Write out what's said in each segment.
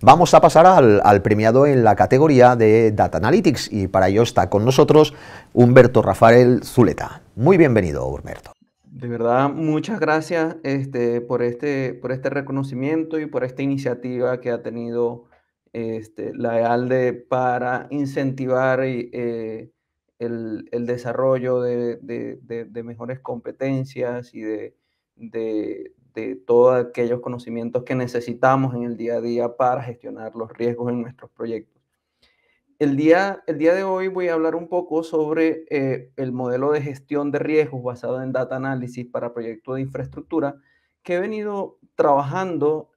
Vamos a pasar al premiado en la categoría de Data Analytics y para ello está con nosotros Humberto Rafael Zuleta. Muy bienvenido, Humberto. De verdad, muchas gracias por este reconocimiento y por esta iniciativa que ha tenido la EALDE para incentivar el desarrollo de mejores competencias y de todos aquellos conocimientos que necesitamos en el día a día para gestionar los riesgos en nuestros proyectos. El día de hoy voy a hablar un poco sobre el modelo de gestión de riesgos basado en data análisis para proyectos de infraestructura que he venido trabajando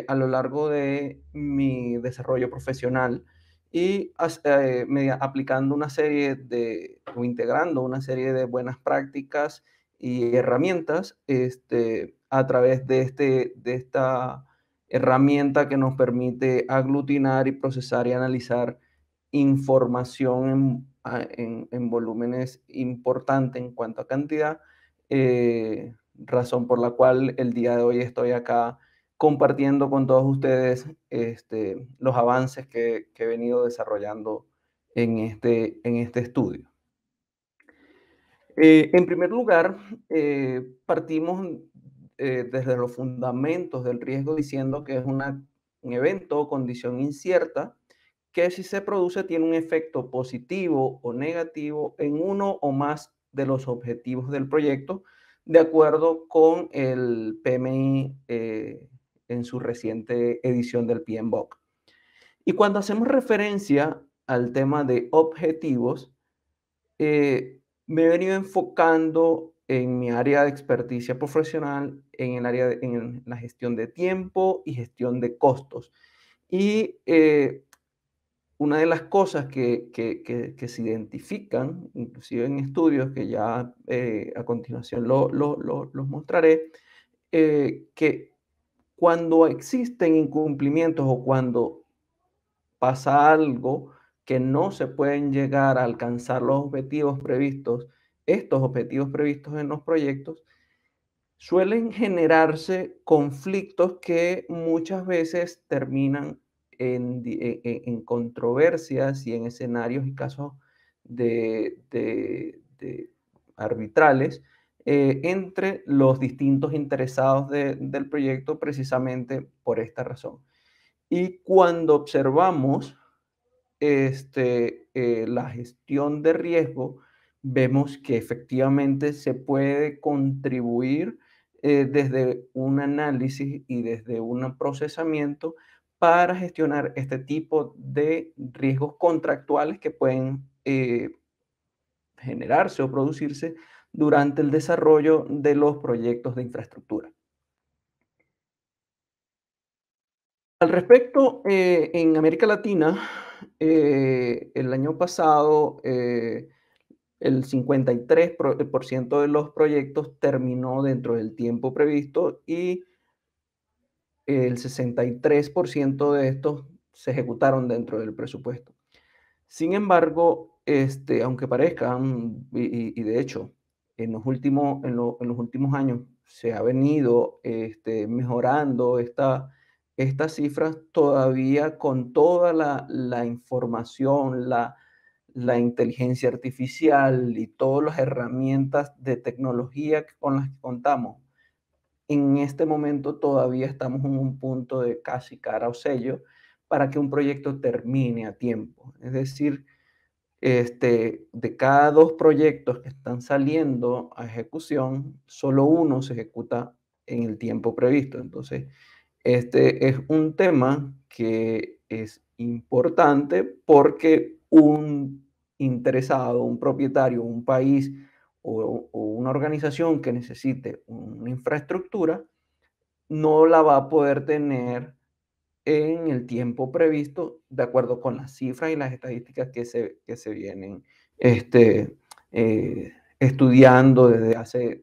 a lo largo de mi desarrollo profesional y aplicando una serie o integrando una serie de buenas prácticas y herramientas a través de esta herramienta que nos permite aglutinar y procesar y analizar información en volúmenes importantes en cuanto a cantidad, razón por la cual el día de hoy estoy acá compartiendo con todos ustedes los avances que he venido desarrollando en este estudio. En primer lugar, partimos desde los fundamentos del riesgo diciendo que es un evento o condición incierta que si se produce tiene un efecto positivo o negativo en uno o más de los objetivos del proyecto, de acuerdo con el PMI en su reciente edición del PMBOK. Y cuando hacemos referencia al tema de objetivos, me he venido enfocando en mi área de experticia profesional, en la gestión de tiempo y gestión de costos. Y una de las cosas que se identifican, inclusive en estudios que ya a continuación los mostraré, que cuando existen incumplimientos o cuando pasa algo que no se pueden llegar a alcanzar los objetivos previstos, estos objetivos previstos en los proyectos, suelen generarse conflictos que muchas veces terminan en controversias y en escenarios y casos de arbitrales entre los distintos interesados del proyecto precisamente por esta razón. Y cuando observamos la gestión de riesgo, vemos que efectivamente se puede contribuir desde un análisis y desde un procesamiento para gestionar este tipo de riesgos contractuales que pueden generarse o producirse durante el desarrollo de los proyectos de infraestructura. Al respecto, en América Latina, el año pasado, el 53% de los proyectos terminó dentro del tiempo previsto y el 63% de estos se ejecutaron dentro del presupuesto. Sin embargo, aunque parezcan, y de hecho, en los últimos años se ha venido mejorando estas cifras, todavía con toda la información, la inteligencia artificial y todas las herramientas de tecnología con las que contamos, en este momento todavía estamos en un punto de casi cara o sello para que un proyecto termine a tiempo. Es decir, de cada 2 proyectos que están saliendo a ejecución, solo uno se ejecuta en el tiempo previsto. Entonces, este es un tema que es importante porque un interesado, un propietario, un país o una organización que necesite una infraestructura, no la va a poder tener en el tiempo previsto, de acuerdo con las cifras y las estadísticas que se vienen estudiando desde hace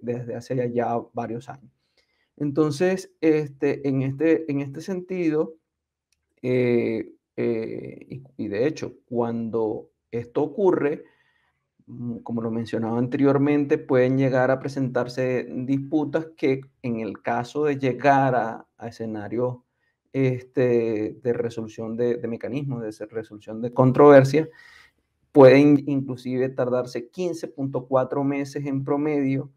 ya varios años. Entonces, en este sentido, y de hecho, cuando esto ocurre, como lo mencionaba anteriormente, pueden llegar a presentarse disputas que en el caso de llegar a escenarios de resolución de mecanismos de resolución de controversia, pueden inclusive tardarse 15.4 meses en promedio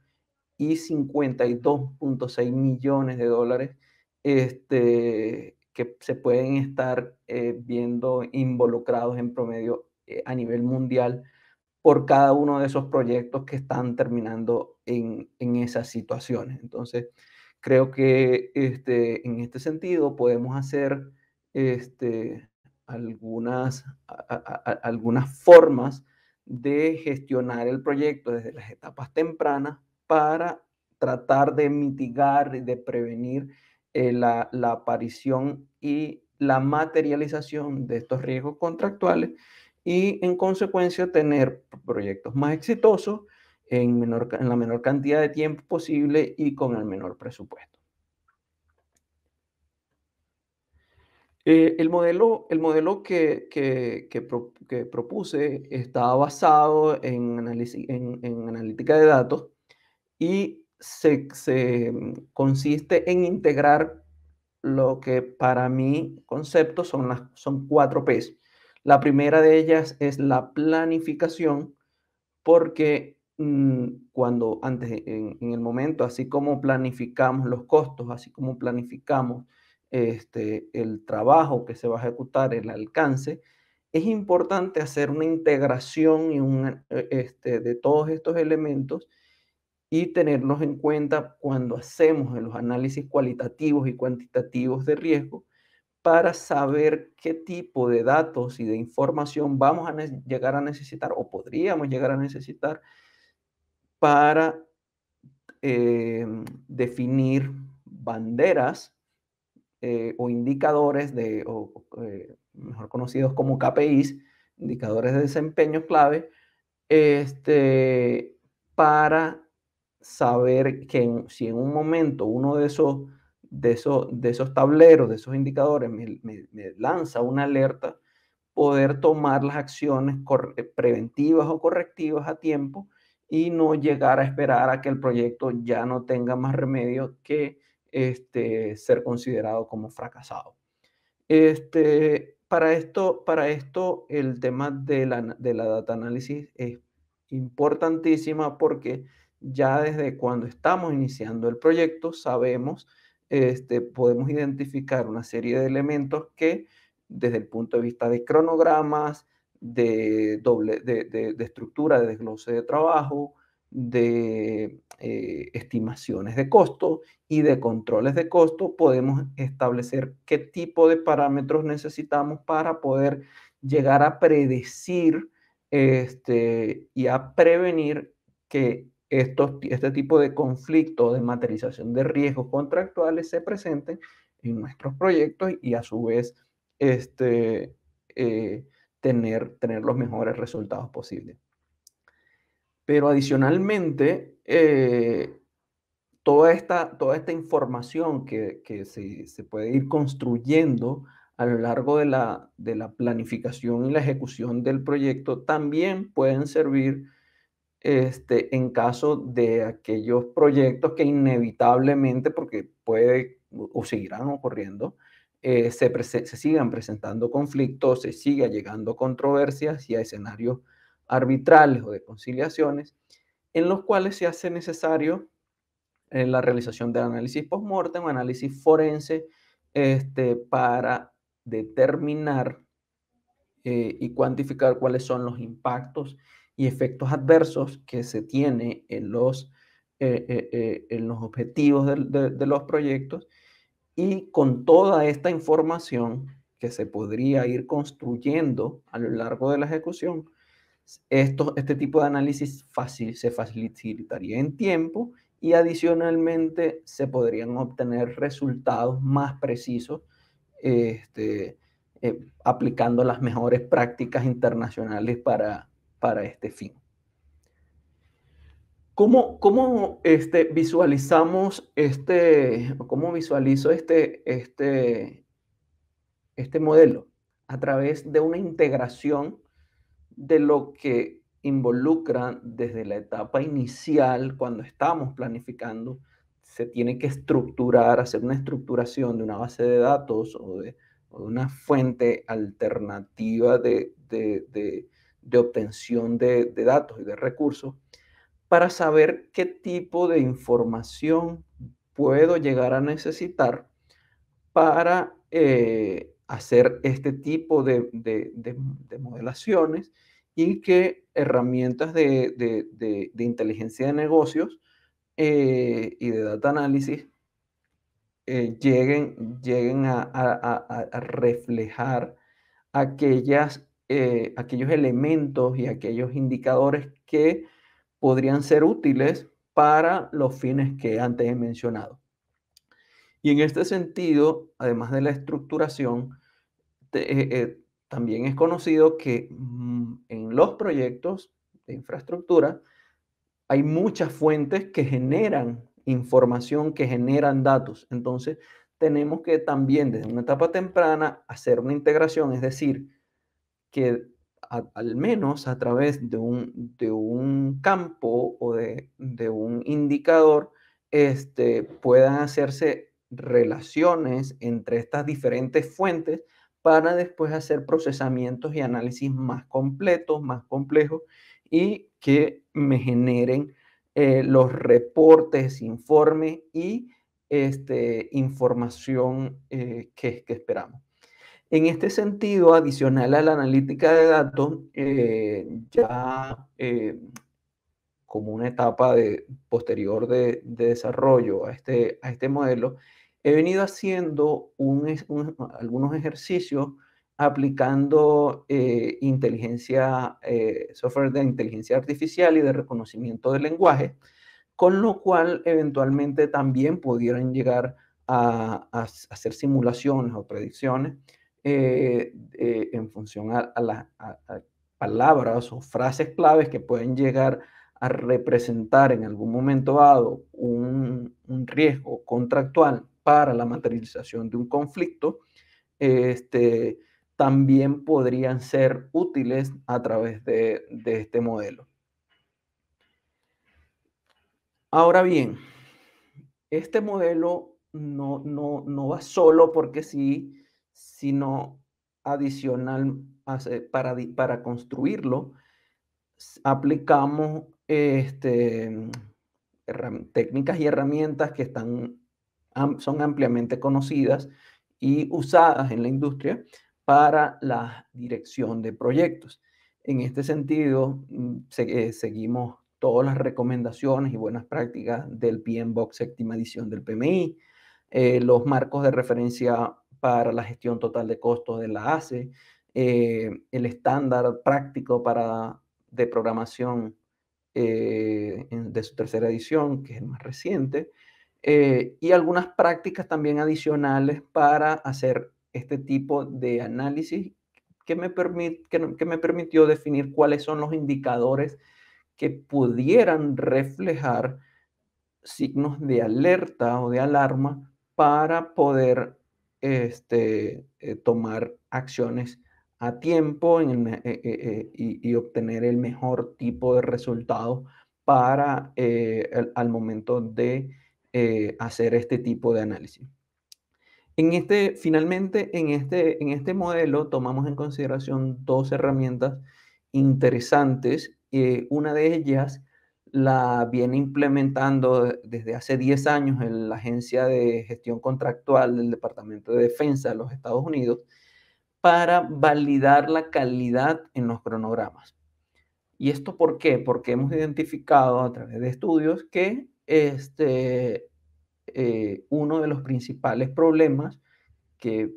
y 52.6 millones de dólares que se pueden estar viendo involucrados en promedio a nivel mundial por cada uno de esos proyectos que están terminando en esas situaciones. Entonces, creo que en este sentido podemos hacer algunas, algunas formas de gestionar el proyecto desde las etapas tempranas para tratar de mitigar y de prevenir la aparición y la materialización de estos riesgos contractuales y en consecuencia tener proyectos más exitosos en la menor cantidad de tiempo posible y con el menor presupuesto. El modelo que propuse estaba basado en analítica de datos y consiste en integrar lo que para mi concepto son 4 Ps. La primera de ellas es la planificación, porque cuando antes, en el momento, así como planificamos los costos, así como planificamos el trabajo que se va a ejecutar, el alcance, es importante hacer una integración de todos estos elementos y tenerlos en cuenta cuando hacemos los análisis cualitativos y cuantitativos de riesgo para saber qué tipo de datos y de información vamos a llegar a necesitar o podríamos llegar a necesitar para definir banderas o indicadores mejor conocidos como KPIs, indicadores de desempeño clave, este, para saber que si en un momento uno de esos tableros, de esos indicadores me lanza una alerta, poder tomar las acciones preventivas o correctivas a tiempo y no llegar a esperar a que el proyecto ya no tenga más remedio que ser considerado como fracasado. Para esto, el tema de la data análisis es importantísima porque ya desde cuando estamos iniciando el proyecto sabemos, podemos identificar una serie de elementos que desde el punto de vista de cronogramas, de estructura de desglose de trabajo, de estimaciones de costo y de controles de costo, podemos establecer qué tipo de parámetros necesitamos para poder llegar a predecir y a prevenir que este tipo de conflicto de materialización de riesgos contractuales se presenten en nuestros proyectos y a su vez eh, tener los mejores resultados posibles. Pero adicionalmente, toda esta información que se puede ir construyendo a lo largo de la planificación y la ejecución del proyecto también pueden servir en caso de aquellos proyectos que inevitablemente, porque puede o seguirán ocurriendo, se sigan presentando conflictos, se siga llegando a controversias y a escenarios arbitrales o de conciliaciones, en los cuales se hace necesario la realización de análisis post-mortem, análisis forense, para determinar y cuantificar cuáles son los impactos y efectos adversos que se tiene en los objetivos de los proyectos, y con toda esta información que se podría ir construyendo a lo largo de la ejecución, este tipo de análisis se facilitaría en tiempo y adicionalmente se podrían obtener resultados más precisos aplicando las mejores prácticas internacionales para este fin. ¿Cómo visualizamos cómo visualizo este modelo? A través de una integración de lo que involucra desde la etapa inicial, cuando estamos planificando, se tiene que estructurar, hacer una estructuración de una base de datos o de una fuente alternativa de obtención de datos y de recursos para saber qué tipo de información puedo llegar a necesitar para hacer este tipo de modelaciones y qué herramientas de inteligencia de negocios y de data análisis lleguen a reflejar aquellos elementos y aquellos indicadores que podrían ser útiles para los fines que antes he mencionado. Y en este sentido, además de la estructuración, también es conocido que en los proyectos de infraestructura hay muchas fuentes que generan información, que generan datos. Entonces, tenemos que también desde una etapa temprana hacer una integración, es decir, que al menos a través de un campo o de un indicador puedan hacerse relaciones entre estas diferentes fuentes para después hacer procesamientos y análisis más completos, más complejos y que me generen los reportes, informes y información que esperamos. En este sentido, adicional a la analítica de datos, ya como una etapa posterior de desarrollo a este modelo, he venido haciendo algunos ejercicios aplicando software de inteligencia artificial y de reconocimiento de lenguaje, con lo cual eventualmente también pudieran llegar a hacer simulaciones o predicciones en función a las palabras o frases claves que pueden llegar a representar en algún momento dado un riesgo contractual para la materialización de un conflicto, este, también podrían ser útiles a través de este modelo. Ahora bien, este modelo no va solo porque sí, sino adicional, para construirlo, aplicamos técnicas y herramientas que son ampliamente conocidas y usadas en la industria para la dirección de proyectos. En este sentido, seguimos todas las recomendaciones y buenas prácticas del PMBOK séptima edición del PMI, los marcos de referencia para la gestión total de costos de la ACE, el estándar práctico de programación de su tercera edición, que es el más reciente, y algunas prácticas también adicionales para hacer este tipo de análisis que me permitió definir cuáles son los indicadores que pudieran reflejar signos de alerta o de alarma para poder tomar acciones a tiempo y obtener el mejor tipo de resultado para al momento de hacer este tipo de análisis. Finalmente, en este modelo tomamos en consideración dos herramientas interesantes. Una de ellas la viene implementando desde hace 10 años en la Agencia de Gestión Contractual del Departamento de Defensa de los Estados Unidos para validar la calidad en los cronogramas. ¿Y esto por qué? Porque hemos identificado a través de estudios que uno de los principales problemas que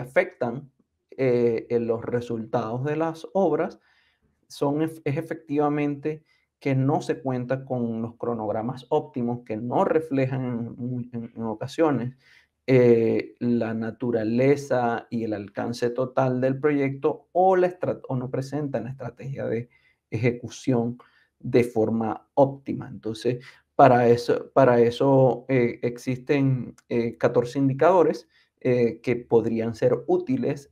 afectan en los resultados de las obras es efectivamente que no se cuenta con los cronogramas óptimos, que no reflejan en ocasiones la naturaleza y el alcance total del proyecto o no presentan la estrategia de ejecución de forma óptima. Entonces, para eso existen 14 indicadores que podrían ser útiles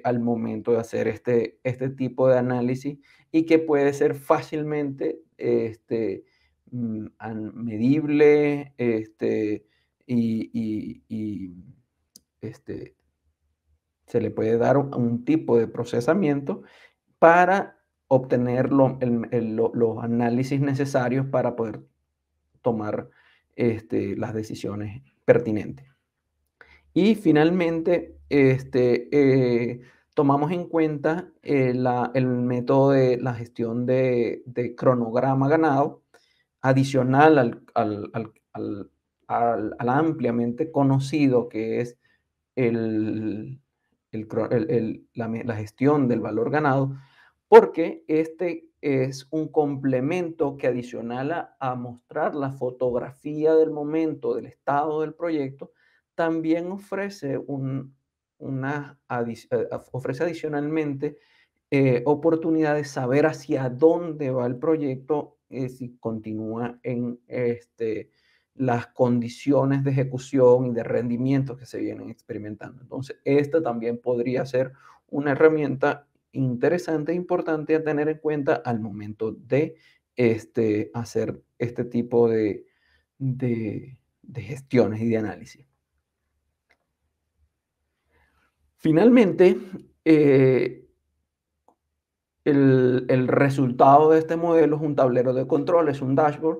al momento de hacer este tipo de análisis y que puede ser fácilmente medible y este, se le puede dar un tipo de procesamiento para obtener los análisis necesarios para poder tomar las decisiones pertinentes. Y finalmente, tomamos en cuenta el método de la gestión de cronograma ganado, adicional al ampliamente conocido que es el, la gestión del valor ganado, porque este es un complemento que adicional a mostrar la fotografía del momento, del estado del proyecto, también ofrece, ofrece adicionalmente oportunidad de saber hacia dónde va el proyecto, si continúa en las condiciones de ejecución y de rendimiento que se vienen experimentando. Entonces, esta también podría ser una herramienta interesante e importante a tener en cuenta al momento de hacer este tipo de gestiones y de análisis. Finalmente, el resultado de este modelo es un tablero de control, es un dashboard,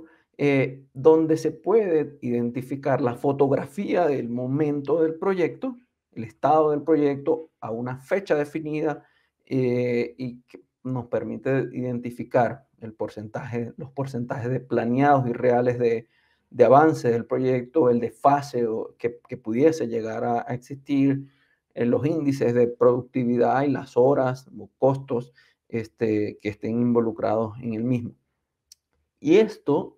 donde se puede identificar la fotografía del momento del proyecto, el estado del proyecto a una fecha definida, y que nos permite identificar los porcentajes de planeados y reales de avance del proyecto, el desfase que pudiese llegar a existir, los índices de productividad y las horas o costos que estén involucrados en el mismo. Y esto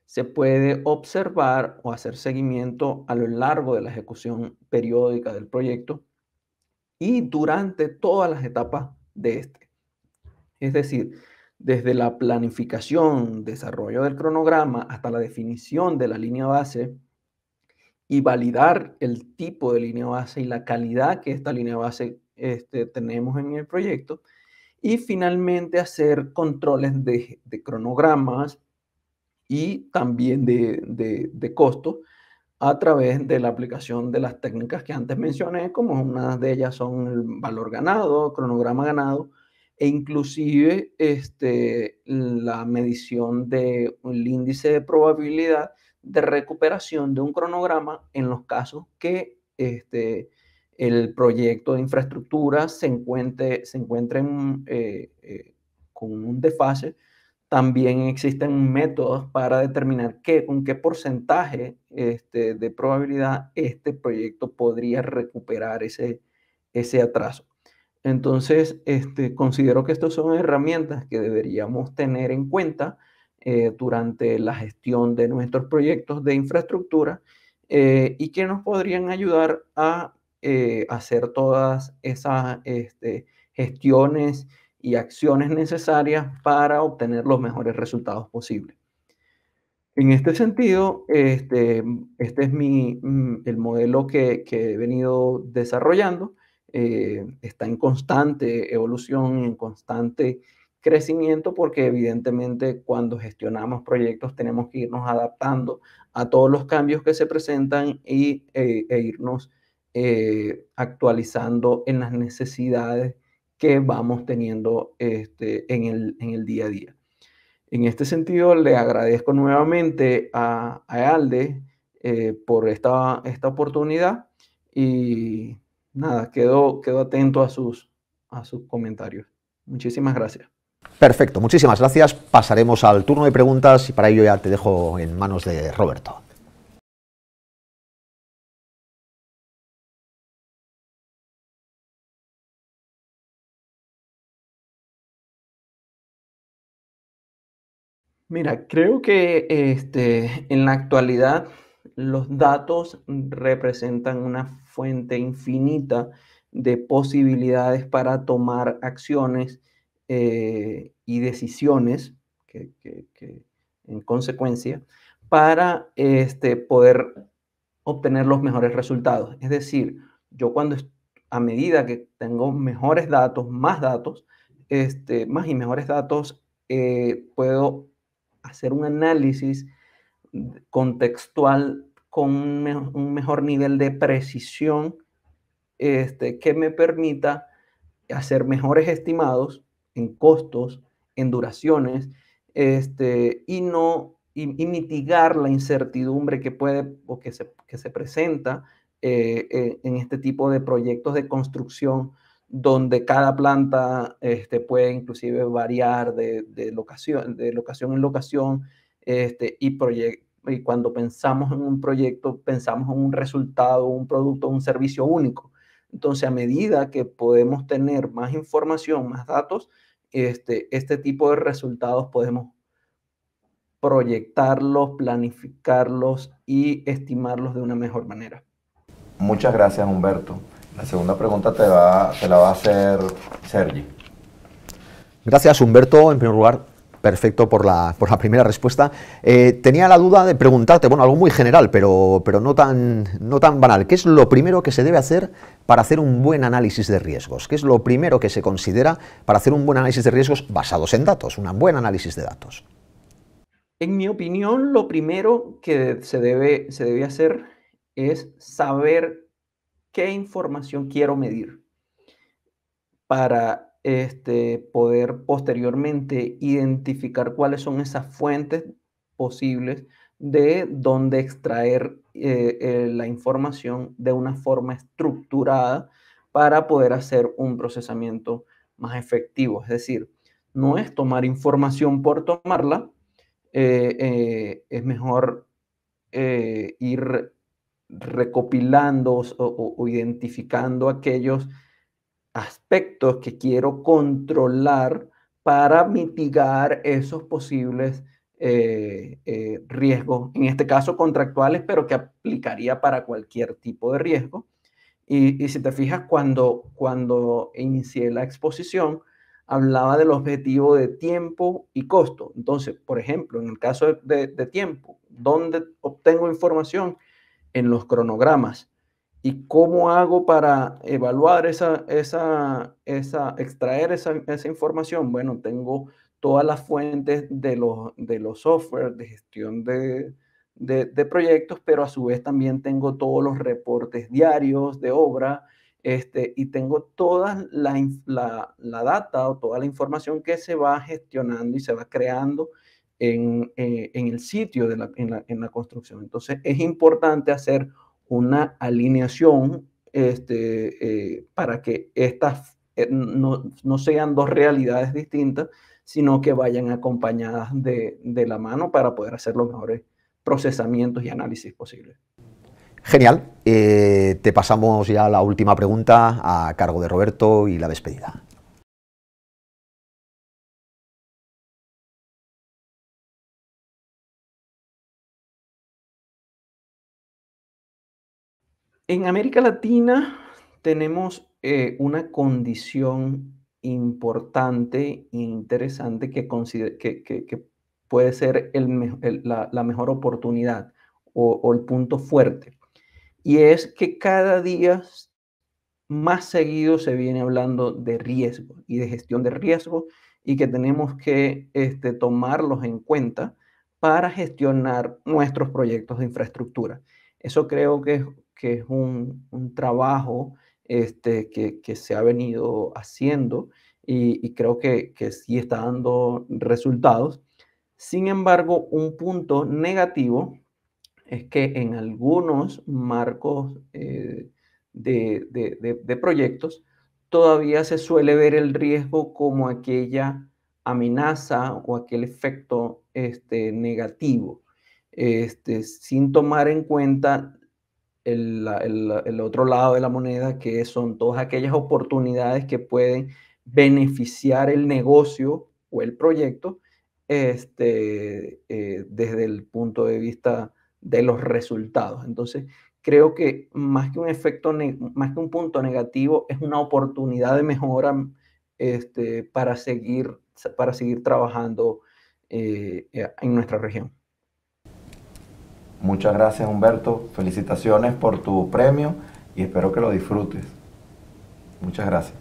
se puede observar o hacer seguimiento a lo largo de la ejecución periódica del proyecto y durante todas las etapas de este. Es decir, desde la planificación, desarrollo del cronograma, hasta la definición de la línea base y validar el tipo de línea base y la calidad que esta línea base tenemos en el proyecto. Y finalmente hacer controles de cronogramas y también de costo a través de la aplicación de las técnicas que antes mencioné, como una de ellas son el valor ganado, cronograma ganado, e inclusive la medición del índice de probabilidad de recuperación de un cronograma en los casos que el proyecto de infraestructura se encuentre con un desfase. También existen métodos para determinar con qué porcentaje de probabilidad este proyecto podría recuperar ese atraso. Entonces, considero que estas son herramientas que deberíamos tener en cuenta durante la gestión de nuestros proyectos de infraestructura, y que nos podrían ayudar a hacer todas esas gestiones y acciones necesarias para obtener los mejores resultados posibles. En este sentido, este es el modelo que he venido desarrollando. Está en constante evolución, en constante crecimiento, porque evidentemente cuando gestionamos proyectos tenemos que irnos adaptando a todos los cambios que se presentan e irnos actualizando en las necesidades que vamos teniendo en el día a día. En este sentido, le agradezco nuevamente a Alde por esta oportunidad y nada, quedo atento a sus comentarios. Muchísimas gracias. Perfecto, muchísimas gracias. Pasaremos al turno de preguntas y para ello ya te dejo en manos de Roberto. Mira, creo que en la actualidad los datos representan una fuente infinita de posibilidades para tomar acciones y decisiones en consecuencia para poder obtener los mejores resultados. Es decir, yo a medida que tengo mejores datos, más datos, más y mejores datos, puedo hacer un análisis contextual con un mejor nivel de precisión, que me permita hacer mejores estimados en costos, en duraciones, y mitigar la incertidumbre que puede o que se presenta en este tipo de proyectos de construcción, donde cada planta puede inclusive variar de locación en locación, y cuando pensamos en un proyecto, pensamos en un resultado, un producto, un servicio único. Entonces, a medida que podemos tener más información, más datos, este tipo de resultados podemos proyectarlos, planificarlos y estimarlos de una mejor manera. Muchas gracias, Humberto. La segunda pregunta te la va a hacer Sergi. Gracias, Humberto, en primer lugar. Perfecto por la primera respuesta. Tenía la duda de preguntarte, bueno, algo muy general, pero no tan banal. ¿Qué es lo primero que se debe hacer para hacer un buen análisis de riesgos? ¿Qué es lo primero que se considera para hacer un buen análisis de riesgos basados en datos, un buen análisis de datos? En mi opinión, lo primero que se debe hacer es saber qué información quiero medir para poder posteriormente identificar cuáles son esas fuentes posibles de donde extraer la información de una forma estructurada para poder hacer un procesamiento más efectivo. Es decir, no es tomar información por tomarla, es mejor ir recopilando o identificando aquellos aspectos que quiero controlar para mitigar esos posibles riesgos, en este caso contractuales, pero que aplicaría para cualquier tipo de riesgo. Y si te fijas, cuando inicié la exposición, hablaba del objetivo de tiempo y costo. Entonces, por ejemplo, en el caso de tiempo, ¿dónde obtengo información? En los cronogramas. ¿Y cómo hago para evaluar extraer esa información? Bueno, tengo todas las fuentes de los software de gestión de proyectos, pero a su vez también tengo todos los reportes diarios de obra, y tengo toda la data o toda la información que se va gestionando y se va creando en el sitio en la construcción. Entonces, es importante hacer una alineación para que estas no sean dos realidades distintas, sino que vayan acompañadas de la mano para poder hacer los mejores procesamientos y análisis posibles. Genial. Te pasamos ya la última pregunta a cargo de Roberto y la despedida. En América Latina tenemos una condición importante e interesante que puede ser la mejor oportunidad o el punto fuerte. Y es que cada día más seguido se viene hablando de riesgo y de gestión de riesgo, y que tenemos que tomarlos en cuenta para gestionar nuestros proyectos de infraestructura. Eso creo que es un trabajo que se ha venido haciendo, y creo que sí está dando resultados. Sin embargo, un punto negativo es que en algunos marcos de proyectos todavía se suele ver el riesgo como aquella amenaza o aquel efecto negativo, sin tomar en cuenta el otro lado de la moneda, que son todas aquellas oportunidades que pueden beneficiar el negocio o el proyecto desde el punto de vista de los resultados. Entonces, creo que más que más que un punto negativo, es una oportunidad de mejora para seguir trabajando en nuestra región. Muchas gracias, Humberto. Felicitaciones por tu premio y espero que lo disfrutes. Muchas gracias.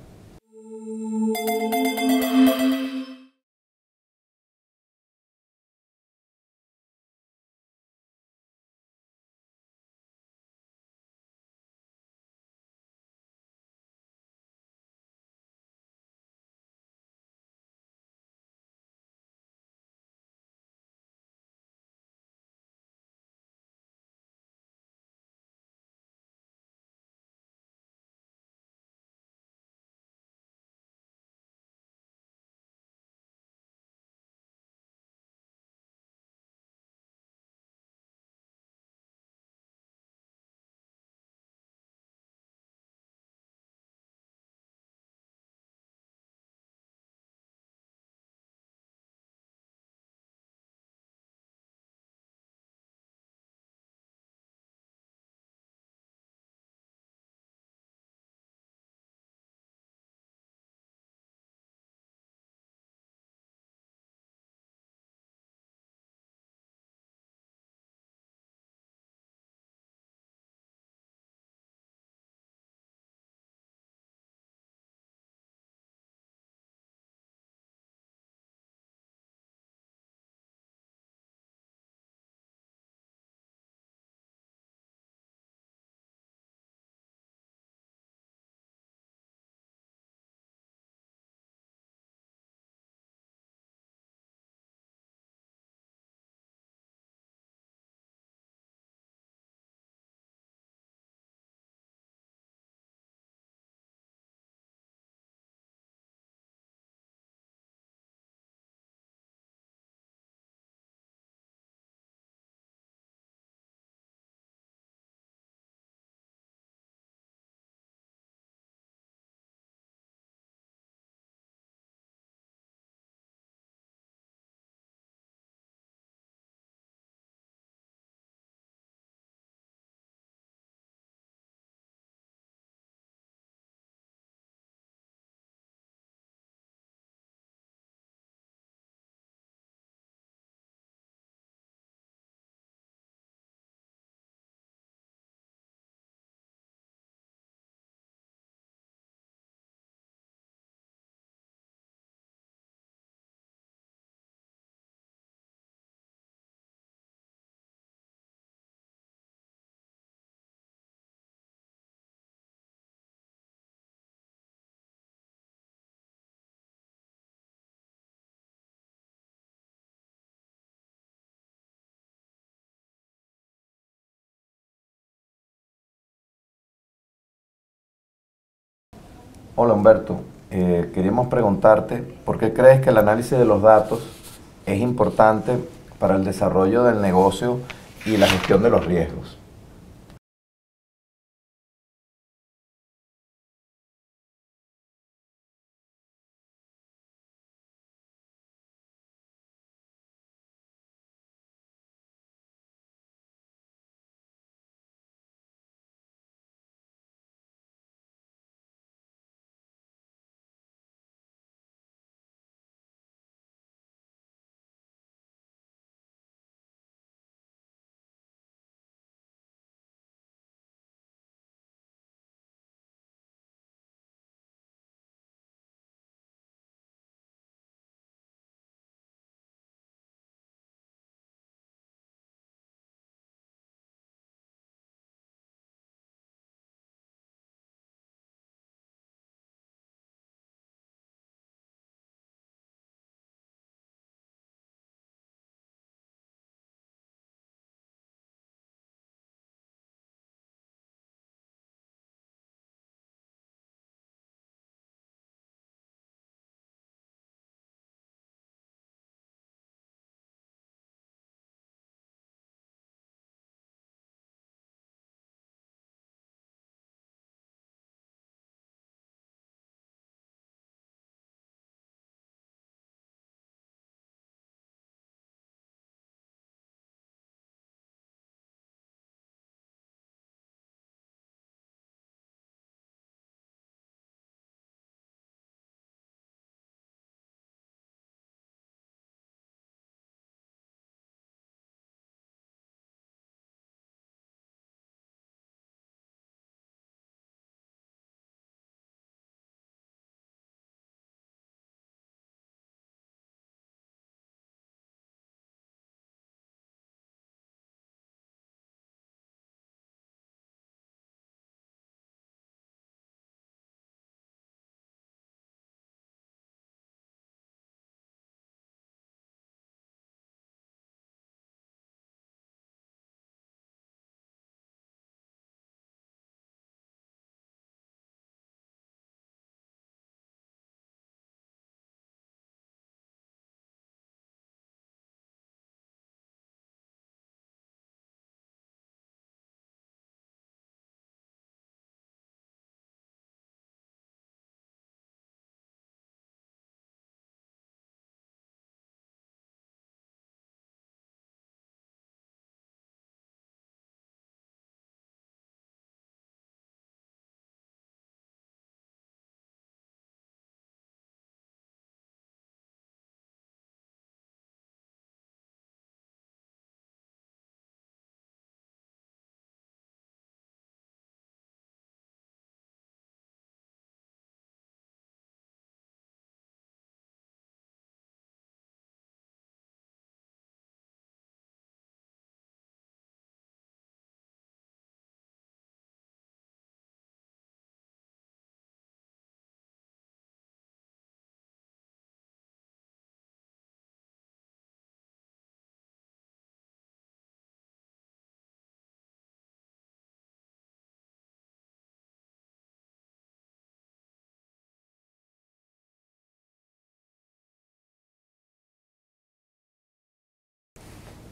Hola Humberto, queríamos preguntarte por qué crees que el análisis de los datos es importante para el desarrollo del negocio y la gestión de los riesgos.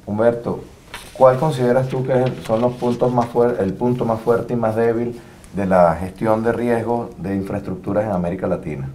Humberto, ¿cuál consideras tú que son los puntos más el punto más fuerte y más débil de la gestión de riesgos de infraestructuras en América Latina?